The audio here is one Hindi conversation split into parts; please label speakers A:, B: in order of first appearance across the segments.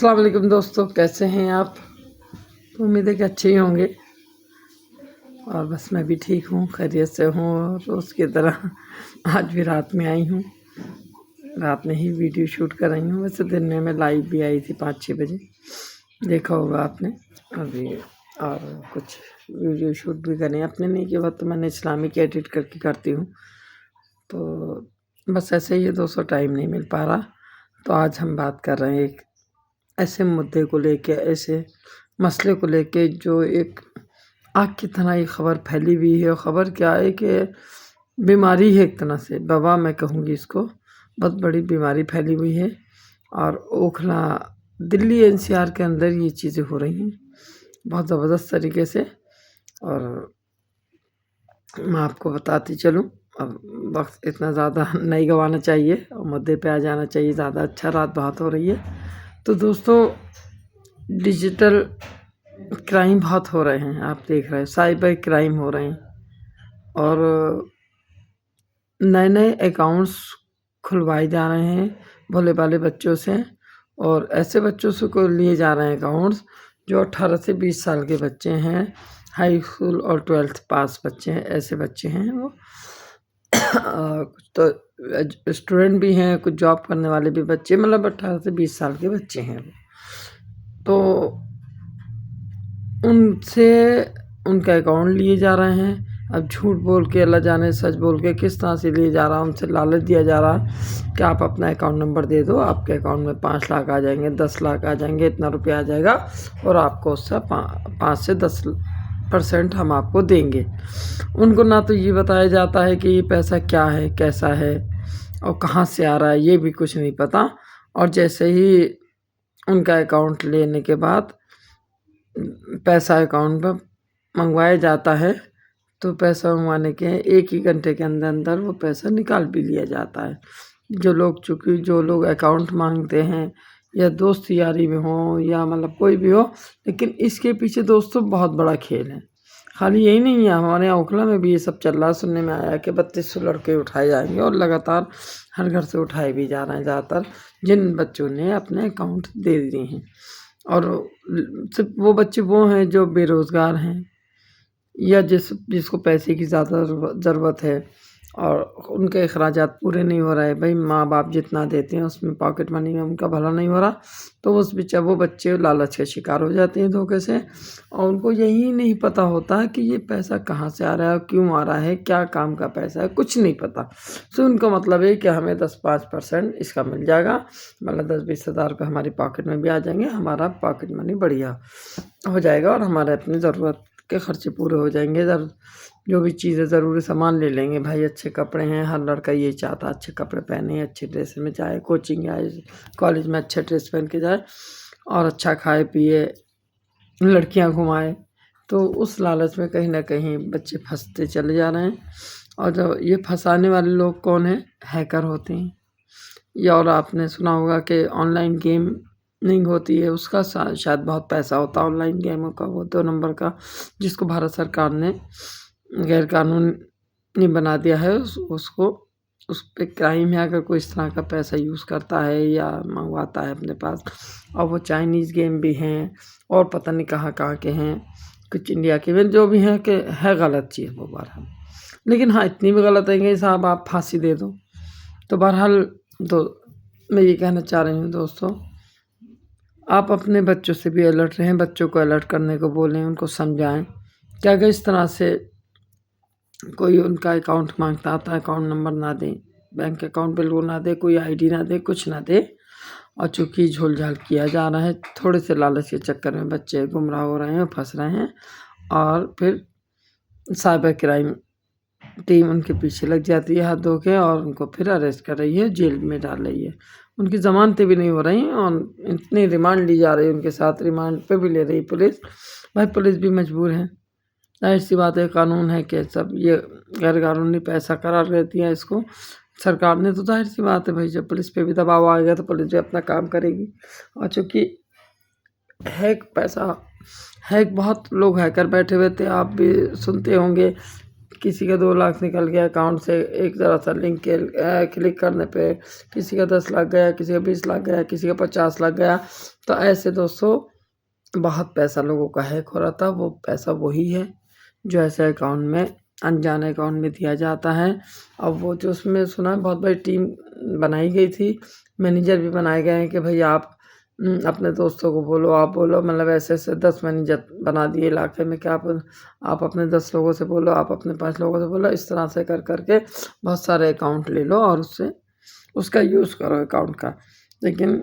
A: अस्सलाम वालेकुम दोस्तों, कैसे हैं आप। तो उम्मीद है कि अच्छे ही होंगे। और बस मैं भी ठीक हूँ, खैरियत से हूँ। और रोज़ की तरह आज भी रात में आई हूँ, रात में ही वीडियो शूट कर रही हूँ। वैसे दिन में मैं लाइव भी आई थी 5-6 बजे, देखा होगा आपने अभी। और कुछ वीडियो शूट भी करें अपने, नहीं कि वह तो मैंने इस्लामिक एडिट करके करती हूँ। तो बस ऐसे ही दोस्तों, टाइम नहीं मिल पा रहा। तो आज हम बात कर रहे हैं एक ऐसे मुद्दे को लेके, ऐसे मसले को लेके जो एक आग की तरह ये खबर फैली हुई है। और ख़बर क्या है कि बीमारी है, एक तरह से वबा मैं कहूँगी इसको। बहुत बड़ी बीमारी फैली हुई है और ओखला दिल्ली एनसीआर के अंदर ये चीज़ें हो रही हैं बहुत ज़बरदस्त तरीके से। और मैं आपको बताती चलूँ, अब वक्त इतना ज़्यादा नहीं गंवाना चाहिए और मुद्दे पे आ जाना चाहिए ज़्यादा अच्छा। रात बहुत हो रही है। तो दोस्तों, डिजिटल क्राइम बहुत हो रहे हैं, आप देख रहे हैं साइबर क्राइम हो रहे हैं। और नए नए अकाउंट्स खुलवाए जा रहे हैं भोले भाले बच्चों से। और ऐसे बच्चों से को लिए जा रहे हैं अकाउंट्स जो 18 से 20 साल के बच्चे हैं, हाई स्कूल और 12th पास बच्चे हैं, ऐसे बच्चे हैं वो। कुछ तो स्टूडेंट भी हैं, कुछ जॉब करने वाले भी बच्चे, मतलब 18 से 20 साल के बच्चे हैं। तो उनसे उनका अकाउंट लिए जा रहे हैं। अब झूठ बोल के, अल्लाह जाने सच बोल के किस तरह से लिए जा रहा है। उनसे लालच दिया जा रहा है कि आप अपना अकाउंट नंबर दे दो, आपके अकाउंट में 5 लाख आ जाएंगे, 10 लाख आ जाएंगे, इतना रुपया आ जाएगा और आपको उससे 5 से 10% हम आपको देंगे। उनको ना तो ये बताया जाता है कि ये पैसा क्या है, कैसा है और कहाँ से आ रहा है, ये भी कुछ नहीं पता। और जैसे ही उनका अकाउंट लेने के बाद पैसा अकाउंट में मंगवाया जाता है, तो पैसा मंगवाने के 1 ही घंटे के अंदर अंदर वो पैसा निकाल भी लिया जाता है। जो लोग अकाउंट मांगते हैं, या दोस्त यारी में हो या मतलब कोई भी हो, लेकिन इसके पीछे दोस्तों बहुत बड़ा खेल है। खाली यही नहीं है, हमारे यहाँ ओखला में भी ये सब चल रहा है। सुनने में आया कि 3200 लड़के उठाए जाएंगे और लगातार हर घर से उठाए भी जा रहे हैं ज़्यादातर, जिन बच्चों ने अपने अकाउंट दे दिए हैं। और सिर्फ वो बच्चे वो हैं जो बेरोज़गार हैं या जिसको पैसे की ज़्यादा ज़रूरत है और उनके अखराजात पूरे नहीं हो रहे। भाई माँ बाप जितना देते हैं उसमें पॉकेट मनी में उनका भला नहीं हो रहा, तो वो बच्चे लालच के शिकार हो जाते हैं धोखे से। और उनको यही नहीं पता होता कि ये पैसा कहाँ से आ रहा है, क्यों आ रहा है, क्या काम का पैसा है, कुछ नहीं पता। तो उनका मतलब है कि हमें 10-5% इसका मिल जाएगा, मतलब 10-20 हज़ार का हमारी पॉकेट में भी आ जाएंगे, हमारा पॉकेट मनी बढ़िया हो जाएगा और हमारे अपनी ज़रूरत के खर्चे पूरे हो जाएंगे। जो भी चीज़ें ज़रूरी सामान ले लेंगे। भाई अच्छे कपड़े हैं, हर लड़का यही चाहता है अच्छे कपड़े पहने, अच्छे ड्रेस में जाए, कोचिंग जाए, कॉलेज में अच्छे ड्रेस पहन के जाए और अच्छा खाए पिए, लड़कियां घुमाए। तो उस लालच में कहीं ना कहीं बच्चे फंसते चले जा रहे हैं। और जो ये फंसाने वाले लोग कौन है, हैकर होते हैं। या और आपने सुना होगा कि ऑनलाइन गेमिंग होती है, उसका शायद बहुत पैसा होता है ऑनलाइन गेमों का, वो 2 नंबर का, जिसको भारत सरकार ने गैर कानूनी बना दिया है। उसको उस पे क्राइम है अगर कोई इस तरह का पैसा यूज़ करता है या मंगवाता है अपने पास। और वो चाइनीज़ गेम भी हैं और पता नहीं कहाँ कहाँ के हैं, कुछ इंडिया के भी, जो भी हैं कि है गलत चीज़ वो बहरहाल। लेकिन हाँ, इतनी भी गलत है कि साहब आप फांसी दे दो। तो बहरहाल मैं ये कहना चाह रही हूँ दोस्तों, आप अपने बच्चों से भी अलर्ट रहें, बच्चों को अलर्ट करने को बोलें, उनको समझाएं कि अगर इस तरह से कोई उनका अकाउंट मांगता आता है, अकाउंट नंबर ना दें, बैंक अकाउंट बिल्कुल ना दे, कोई आईडी ना दे, कुछ ना दे। और चूँकि झोल-झाल किया जा रहा है, थोड़े से लालच के चक्कर में बच्चे गुमराह हो रहे हैं, फंस रहे हैं और फिर साइबर क्राइम टीम उनके पीछे लग जाती है हाथ धो के और उनको फिर अरेस्ट कर रही है, जेल में डाल रही है। उनकी ज़मानतें भी नहीं हो रही और इतनी रिमांड ली जा रही है उनके साथ, रिमांड पे भी ले रही पुलिस। भाई पुलिस भी मजबूर है, जाहिर सी बात है, कानून है कि सब ये गैर कानूनी पैसा करार देती है इसको सरकार ने। तो जाहिर सी बात है भाई, जब पुलिस पे भी दबाव आएगा तो पुलिस भी अपना काम करेगी। और चूँकि हैक बहुत लोग हैकर बैठे हुए थे, आप भी सुनते होंगे किसी का 2 लाख निकल गया अकाउंट से एक ज़रा सा लिंक के क्लिक करने पे, किसी का 10 लाख गया, किसी का 20 लाख गया, किसी का 50 लाख गया। तो ऐसे दोस्तों बहुत पैसा लोगों का हैक हो रहा था। वो पैसा वही है जो ऐसे अकाउंट में, अनजाने अकाउंट में दिया जाता है। अब वो जो उसमें सुना है बहुत बड़ी टीम बनाई गई थी, मैनेजर भी बनाए गए हैं कि भाई आप अपने दोस्तों को बोलो, आप बोलो, मतलब ऐसे 10 मैनेजर बना दिए इलाके में कि आप अपने 10 लोगों से बोलो, आप अपने 5 लोगों से बोलो। इस तरह से कर करके बहुत सारे अकाउंट ले लो और उससे उसका यूज़ करो अकाउंट का। लेकिन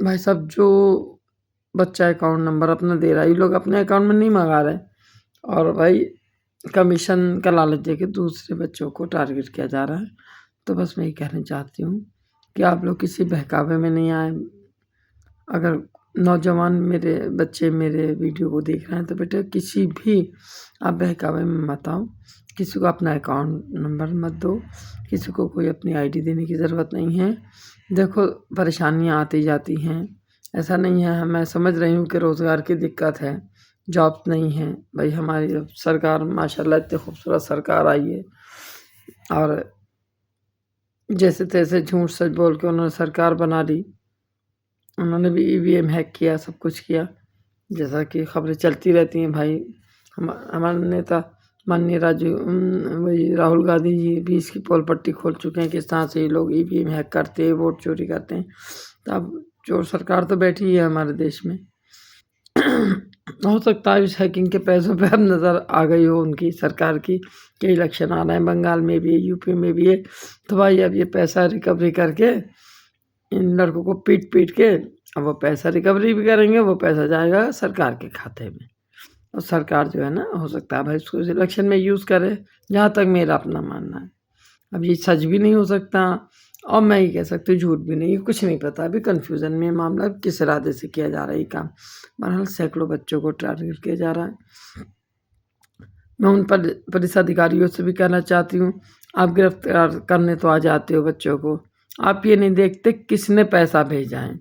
A: भाई साहब जो बच्चा अकाउंट नंबर अपना दे रहा है, ये लोग अपने अकाउंट में नहीं मंगा रहे, और भाई कमीशन का लालच देके दूसरे बच्चों को टारगेट किया जा रहा है। तो बस मैं ये कहना चाहती हूँ कि आप लोग किसी बहकावे में नहीं आए। अगर नौजवान मेरे बच्चे मेरे वीडियो को देख रहे हैं तो बेटा किसी भी आप बहकावे में मत आओ, किसी को अपना अकाउंट नंबर मत दो, किसी को कोई अपनी आईडी देने की ज़रूरत नहीं है। देखो परेशानियाँ आती जाती हैं, ऐसा नहीं है, मैं समझ रही हूँ कि रोज़गार की दिक्कत है, जॉब नहीं है। भाई हमारी सरकार माशाल्लाह इतनी खूबसूरत सरकार आई है, और जैसे तैसे झूठ सच बोल के उन्होंने सरकार बना ली। उन्होंने भी ईवीएम हैक किया, सब कुछ किया, जैसा कि खबरें चलती रहती हैं भाई। हमारे नेता माननीय वही राहुल गांधी जी भी इसकी पोल पट्टी खोल चुके हैं, किस तरह से ये लोग ईवीएम हैक करते हैं, वोट चोरी करते हैं। तो अब चोर सरकार तो बैठी ही है हमारे देश में। हो सकता है इस हैकिंग के पैसों पे अब नज़र आ गई हो उनकी सरकार की, कि इलेक्शन आ रहे हैं, बंगाल में भी है, यूपी में भी है। तो भाई अब ये पैसा रिकवरी करके इन लड़कों को पीट पीट के अब वो पैसा रिकवरी भी करेंगे, वो पैसा जाएगा सरकार के खाते में, और सरकार जो है ना, हो सकता है भाई इसको इलेक्शन में यूज़ करे, जहाँ तक मेरा अपना मानना है। अब ये सच भी नहीं हो सकता, और मैं ये कह सकती हूँ झूठ भी नहीं, कुछ नहीं पता। अभी कन्फ्यूज़न में मामला किस इरादे से किया जा रहा है ये काम। बहरहाल सैकड़ों बच्चों को टारगेट किया जा रहा है। मैं उन पुलिस अधिकारियों से भी कहना चाहती हूँ, आप गिरफ्तार करने तो आ जाते हो बच्चों को, आप ये नहीं देखते किसने पैसा भेजा है,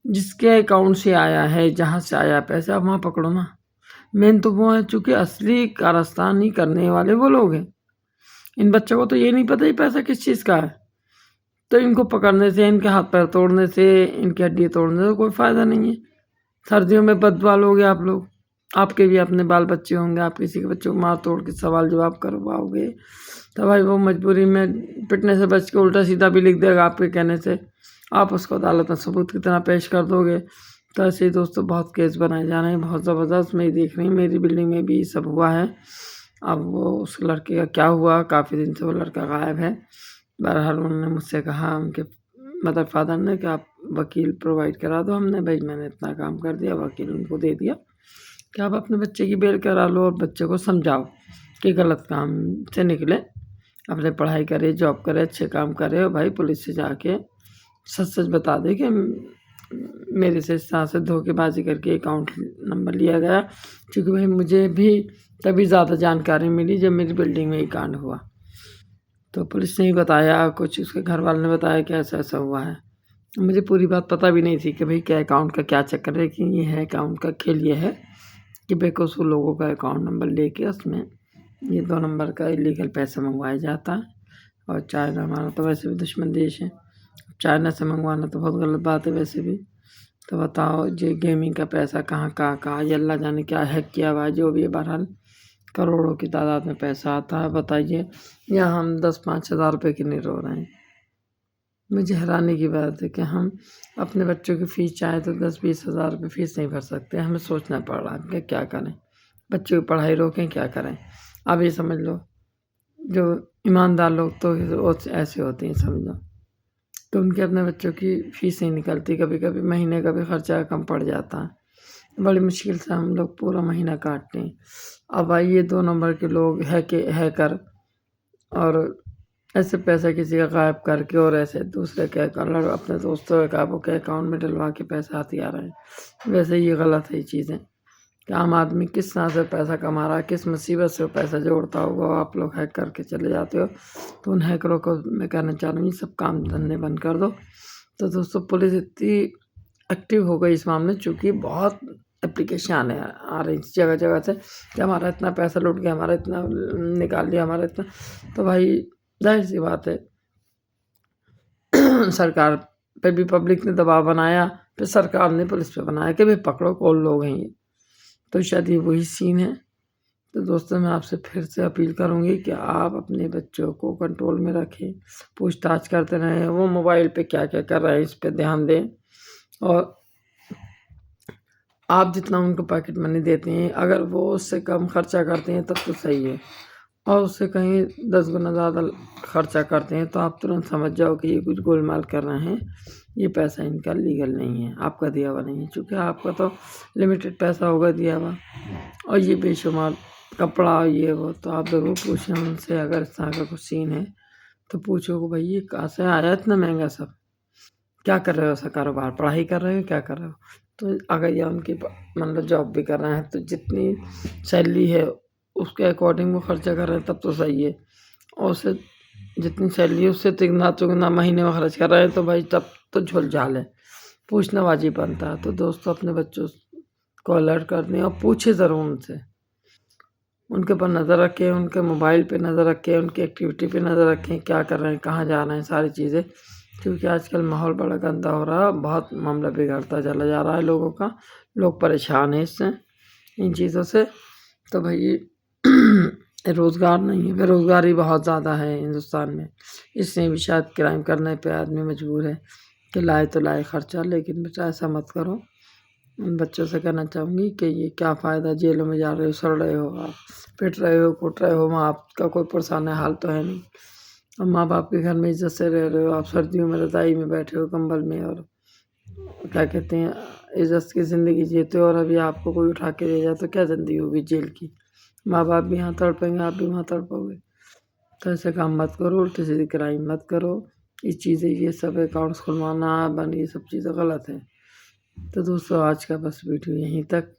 A: जिसके अकाउंट से आया है, जहाँ से आया पैसा वहाँ पकड़ो ना। मेन तो वो है, चूँकि असली कारस्तानी करने वाले वो लोग हैं। इन बच्चों को तो ये नहीं पता ये पैसा किस चीज़ का है, तो इनको पकड़ने से, इनके हाथ पैर तोड़ने से, इनकी हड्डी तोड़ने से कोई फ़ायदा नहीं है। सर्दियों में बददुआ लोगे आप लोग, आपके भी अपने बाल बच्चे होंगे, आप किसी के बच्चों को मार तोड़ के सवाल जवाब करवाओगे, तो भाई वो मजबूरी में पिटने से बच के उल्टा सीधा भी लिख देगा आपके कहने से, आप उसको अदालत में सबूत की तरह पेश कर दोगे। तो ऐसे ही दोस्तों बहुत केस बनाए जा रहे हैं, बहुत ज़बरदस्त। मैं देख रही हूँ मेरी बिल्डिंग में भी सब हुआ है। अब वो उस लड़के का क्या हुआ, काफ़ी दिन से वो लड़का गायब है। बहरहाल उन्होंने मुझसे कहा, उनके मदर फादर ने, कि आप वकील प्रोवाइड करा दो। हमने भाई मैंने इतना काम कर दिया, वकील उनको दे दिया कि आप अपने बच्चे की बेल करा लो और बच्चे को समझाओ कि गलत काम से निकले, अपने पढ़ाई करे, जॉब करे, अच्छे काम करे, और भाई पुलिस से जाके सच सच बता दे कि मेरे से इस तरह से धोखेबाजी करके अकाउंट नंबर लिया गया। क्योंकि भाई मुझे भी तभी ज़्यादा जानकारी मिली जब मेरी बिल्डिंग में ये कांड हुआ, तो पुलिस ने ही बताया, कुछ उसके घर वालों ने बताया कि ऐसा ऐसा हुआ है। मुझे पूरी बात पता भी नहीं थी कि भाई क्या अकाउंट का क्या चक्कर है, कि ये है अकाउंट का खेल ये है कि बेकसूर लोगों का अकाउंट नंबर लेके उसमें ये 2 नंबर का इलीगल पैसा मंगवाया जाता है। और चाइना हमारा तो वैसे भी दुश्मन देश है, चाइना से मंगवाना तो बहुत गलत बात है वैसे भी। तो बताओ ये गेमिंग का पैसा कहाँ ये अल्लाह जाने क्या हैक किया हुआ है, जो भी है। बहरहाल करोड़ों की तादाद में पैसा आता है, बताइए, या हम 10-5 हज़ार रुपये के लिए रो रहे हैं। मुझे हैरानी की बात है कि हम अपने बच्चों की फ़ीस चाहें तो 10-20 हज़ार रुपये फ़ीस नहीं भर सकते। हमें सोचना पड़ रहा है कि क्या करें, बच्चों की पढ़ाई रोकें, क्या करें। आप ये समझ लो, जो ईमानदार लोग तो वो ऐसे होते हैं, समझो, तो उनके अपने बच्चों की फ़ीस नहीं निकलती, कभी कभी महीने का भी खर्चा कम पड़ जाता है, बड़ी मुश्किल से हम लोग पूरा महीना काटते हैं। अब भाई ये 2 नंबर के लोग हैकर और ऐसे पैसा किसी का गायब करके और ऐसे दूसरे के अपने दोस्तों के अकाउंट में डलवा के पैसा आती आ रहे हैं। वैसे ये गलत है ये चीज़ें, कि आम आदमी किस तरह से पैसा कमा रहा है, किस मुसीबत से वो पैसा जोड़ता होगा, आप लोग हैक करके चले जाते हो। तो उन हैकरों को मैं कहना चाह रही हूँ, सब काम धंधे बंद कर दो। तो दोस्तों पुलिस इतनी एक्टिव हो गई इस मामले में, चूँकि बहुत एप्लीकेशन आने आ रही जगह जगह से कि हमारा इतना पैसा लुट गया, हमारा इतना निकाल लिया, हमारा इतना। तो भाई जाहिर सी बात है सरकार पे भी पब्लिक ने दबाव बनाया, फिर सरकार ने पुलिस पे बनाया कि भाई पकड़ो कौन लोग हैं ये। तो शायद ये वही सीन है। तो दोस्तों मैं आपसे फिर से अपील करूँगी कि आप अपने बच्चों को कंट्रोल में रखें, पूछताछ करते रहें, वो मोबाइल पे क्या क्या कर रहे हैं इस पे ध्यान दें। और आप जितना उनको पॉकेट मनी देते हैं, अगर वो उससे कम खर्चा करते हैं तब तो सही है, और उससे कहीं 10 गुना ज़्यादा खर्चा करते हैं तो आप तुरंत समझ जाओ कि ये कुछ गोलमाल कर रहे हैं, ये पैसा इनका लीगल नहीं है, आपका दिया हुआ नहीं है। चूँकि आपका तो लिमिटेड पैसा होगा दिया हुआ, और ये बेशुमार कपड़ा ये वो, तो आप ज़रूर पूछें उनसे। अगर इस तरह का कुछ सीन है तो पूछो कि भाई ये कहाँ से आया इतना महंगा सब, क्या कर रहे हो ऐसा कारोबार, पढ़ाई कर रहे हो क्या कर रहे हो। तो अगर ये उनकी मतलब जॉब भी कर रहे हैं तो जितनी सैलरी है उसके अकॉर्डिंग वो खर्चा कर रहे हैं तब तो सही है, और उससे जितनी सैलरी है उससे तिगना चुगना महीने में खर्च कर रहे हैं तो भाई तब तो झोल झाल है, पूछना वाजिब बनता है। तो दोस्तों अपने बच्चों को अलर्ट कर दें और पूछे ज़रूर उनसे, उनके ऊपर नज़र रखें, उनके मोबाइल पे नज़र रखें, उनकी एक्टिविटी पे नज़र रखें, क्या कर रहे हैं, कहाँ जा रहे हैं, सारी चीज़ें। क्योंकि आजकल माहौल बड़ा गंदा हो रहा है, बहुत मामला बिगड़ता चला जा रहा है लोगों का, लोग परेशान हैं इससे, इन चीज़ों से। तो भाई रोज़गार नहीं है, बेरोज़गारी बहुत ज़्यादा है हिंदुस्तान में, इसलिए भी शायद क्राइम करने पे आदमी मजबूर है कि लाए तो लाए खर्चा। लेकिन बेटा ऐसा मत करो। उन बच्चों से कहना चाहूँगी कि ये क्या फ़ायदा, जेलों में जा रहे हो, सड़ रहे हो आप, पिट रहे हो, कूट रहे हो, माँ बाप का कोई परेशान हाल तो है नहीं, और माँ बाप के घर में इज़्ज़त से रह रहे हो आप, सर्दियों में रज़ाई में बैठे हो कंबल में, और क्या कहते हैं इज़्ज़त की ज़िंदगी जीते हो, और अभी आपको कोई उठा के ले जाए तो क्या ज़िंदगी होगी जेल की। माँ बाप भी यहाँ तड़पेंगे, आप भी वहाँ तड़पोगे। तो ऐसे काम मत करो, उल्टी सीधी क्राइम मत करो। ये चीज़ें, ये सब अकाउंट्स खुलवाना बंद, ये सब चीज़ें गलत है। तो दोस्तों आज का बस वीडियो यहीं तक,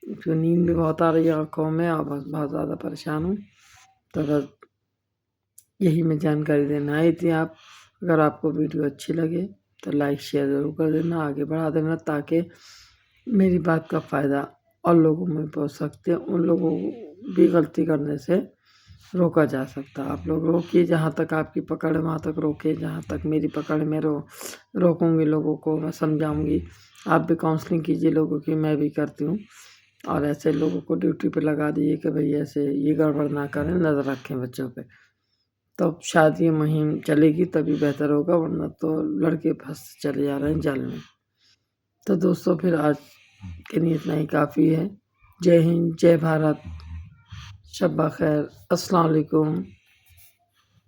A: क्योंकि नींद भी बहुत आ रही है आँखों में, और बस बहुत ज़्यादा परेशान हूँ। तो बस यही मैं जानकारी देना आई थी। आप अगर आपको वीडियो अच्छी लगे तो लाइक शेयर ज़रूर कर देना, आगे बढ़ा देना, ताकि मेरी बात का फ़ायदा और लोगों में पहुँच सकते हैं, उन लोगों को भी गलती करने से रोका जा सकता है। आप लोग रोकिए, जहाँ तक आपकी पकड़ है वहाँ तक रोकिए, जहाँ तक मेरी पकड़ में रोकूँगी लोगों को, मैं समझाऊँगी। आप भी काउंसलिंग कीजिए लोगों की, मैं भी करती हूँ। और ऐसे लोगों को ड्यूटी पे लगा दीजिए कि भाई ऐसे ये गड़बड़ ना करें, नज़र रखें बच्चों पे। तब शायद ये मुहिम चलेगी, तभी बेहतर होगा, वरना तो लड़के फँस चले जा रहे हैं जाल में। तो दोस्तों फिर आज के लिए इतना ही काफ़ी है। जय हिंद, जय भारत, शब्बा खैर, अस्सलाम वालेकुम।